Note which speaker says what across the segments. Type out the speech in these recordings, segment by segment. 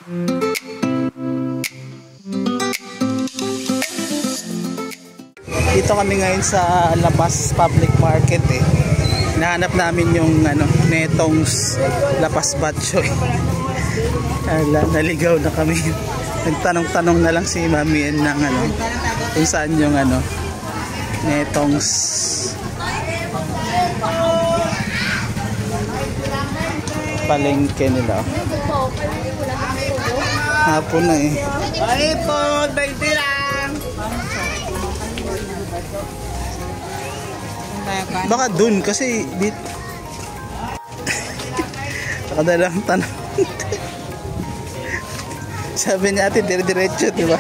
Speaker 1: Dito kami ngayon sa Lapas Public Market eh. Hinahanap namin yung Netong's Lapas Batchoy. Naligaw na kami. Nagtanong-tanong na lang si Mami ng kung saan yung Netong's. Palengke nila. Hapon na eh.
Speaker 2: Ay po, 20 lang.
Speaker 1: Baka dun kasi dito. Nakadalang tanong. Sabi niya ate, dire-diretso, di ba?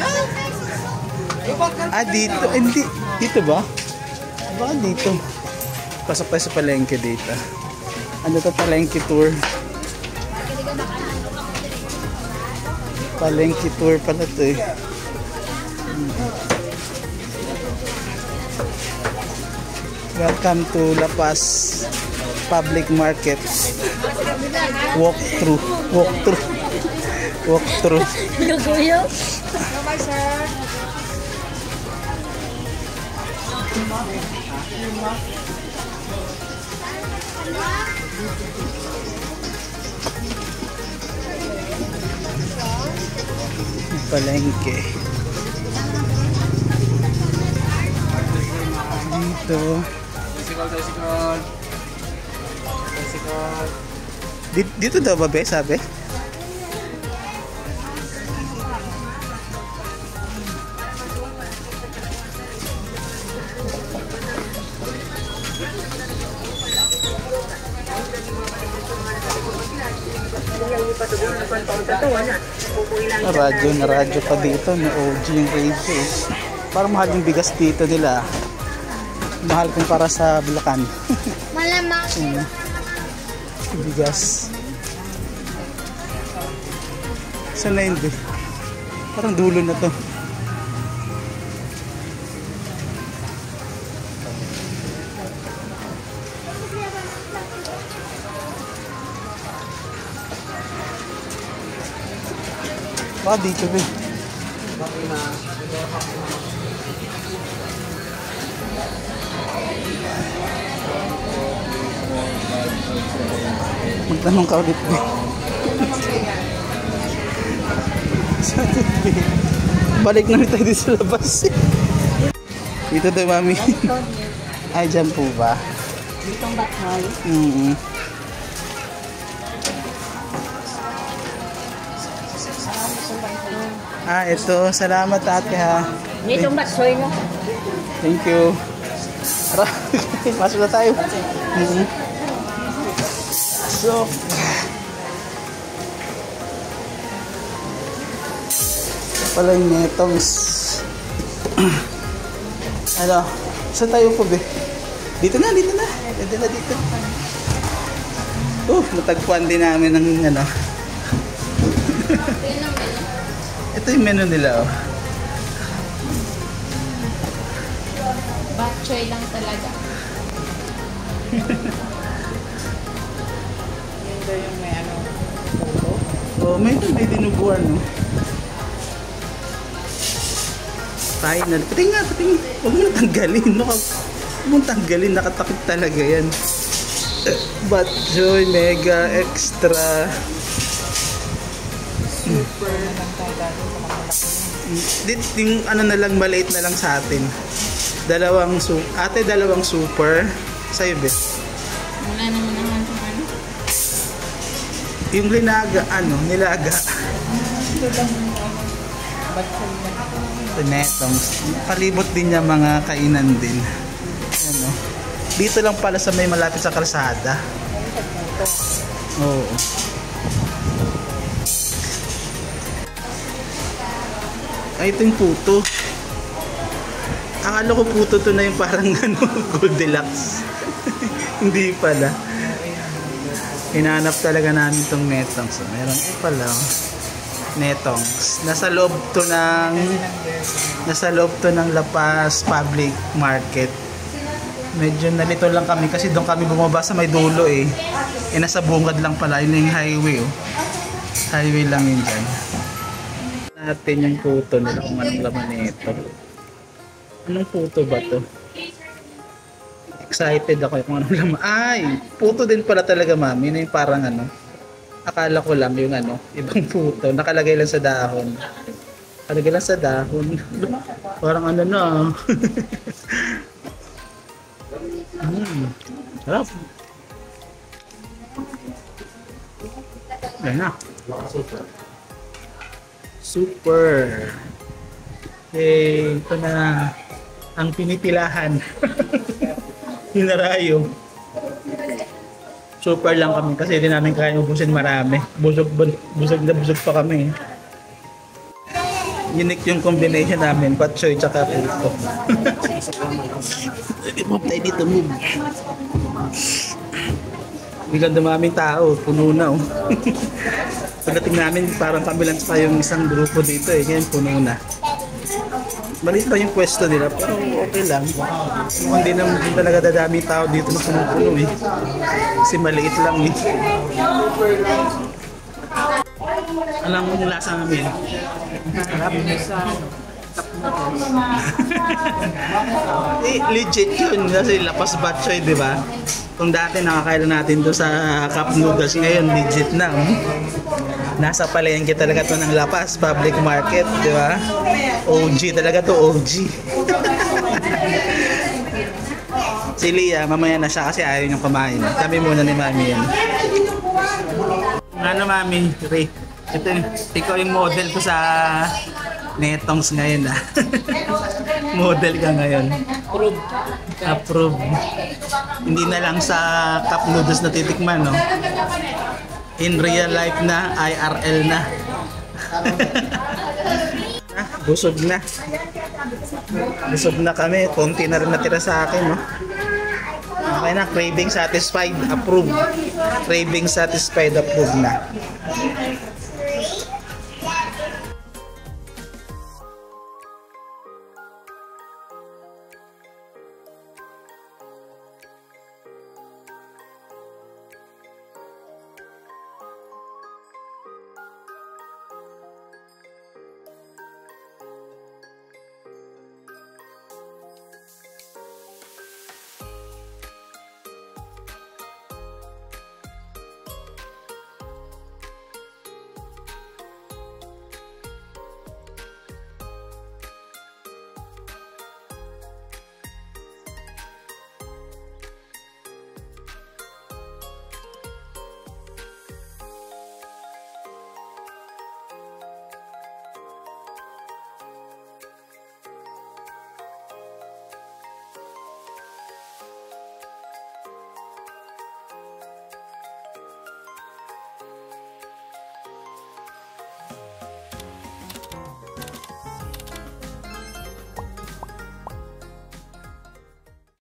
Speaker 1: Ah, dito. Hindi. Dito ba? Baka dito. Pasok tayo sa palengke dito. Ano to, palengke tour? Palengke tour pala to eh. Welcome to Lapas Public Market. Walk through.
Speaker 2: Gaguyo. Bye sir.
Speaker 1: Palengke. Dito. Dito daw ba be, sabi? Radyo pa dito, may OG yung radio. Parang mahal yung bigas dito nila. Mahal kumpara sa Bulacan.
Speaker 2: Malamang.
Speaker 1: Bigas. Saan na yun? Parang dulo na to. Baka dito ba? Magtanong ka ulit ba? Balik na rin tayo dito sa labas. Dito daw mami. Ay, dyan po ba?
Speaker 2: Ditong bathoy.
Speaker 1: Ah, ito. Salamat ate ha.
Speaker 2: Ditong bathoy no?
Speaker 1: Thank you. Tara, masok na tayo. So, pala yung Netong's. Saan tayo po be? Dito na. Pwede na dito. Natagpuan din namin ng Ito yung menu nila
Speaker 2: Batchoy lang talaga. Ito yung may puto.
Speaker 1: May dinuguan Final. Patingin. Huwag mo na tanggalin. Huwag mo tanggalin. Nakatakot talaga yan. Batchoy, mega, extra.
Speaker 2: Super.
Speaker 1: Yung na lang, maliit na lang sa atin. Dalawang super. Sa'yo, be?
Speaker 2: Wala naman kung
Speaker 1: Yung nilaga.
Speaker 2: Batchoy lang.
Speaker 1: Netong's. Palibot din niya mga kainan din. Dito lang pala sa may malapit sa kalsada. Oo. Ay, ito yung puto. Akala ko puto to na yung parang Goldilocks. Hindi pala. Hinanap talaga namin itong Netong's. Meron pala. Netong's. Nasa loob to ng Lapas Public Market. Medyo nalito lang kami kasi doon kami bumaba sa may dulo eh. Nasa bungad lang pala. Yun yung highway Highway lang yun dyan. Natin yung puto nila kung anong laman nito. Anong puto ba to? Excited ako kung anong laman. Ay! Puto din pala talaga, mami. Na yung parang ano. Akala ko lang yung ano, ibang puto. Nakalagay lang sa dahon. Nakalagay lang sa dahon. Parang ano na. Sarap. Yan na. Super. Eh, ito na ang pinipilahan. Hinarayo. Super lang kami kasi hindi namin kaya ubusin marami. Busog na busog pa kami. Unique yung combination namin, patsoy tsaka puto. Move tayo dito, move. Biglang dumaming tao, puno na oh. Pagdating namin, parang kami lang pa yung isang grupo dito eh, ngayon puno na. Maliit pa yung pwesto nila, pero okay lang. Hindi naman talaga dadaming tao dito na puno-puno eh. Kasi maliit lang eh. Alam mo yung lasa namin? Sarap. Legit yun kasi lapas batchoy, di ba? Kung dati nakakain natin to sa cup noodles, ngayon legit na. Nasa palengke talaga to ng lapas, public market, di ba? OG talaga to, OG. Si Lia, mamaya na siya kasi ayaw niyang kumain. Kami muna ni Mami yan. Ano Mami, Ray? Ikaw yung model ko sa Netongs ngayon ah. Model ka ngayon. Approve. Hindi na lang sa cup noodles na titikman, no? In real life na, IRL na. Busog na. Busog na kami. Konti na rin natira sa akin, no? Okay na, craving satisfied, approve. Craving satisfied, approve na.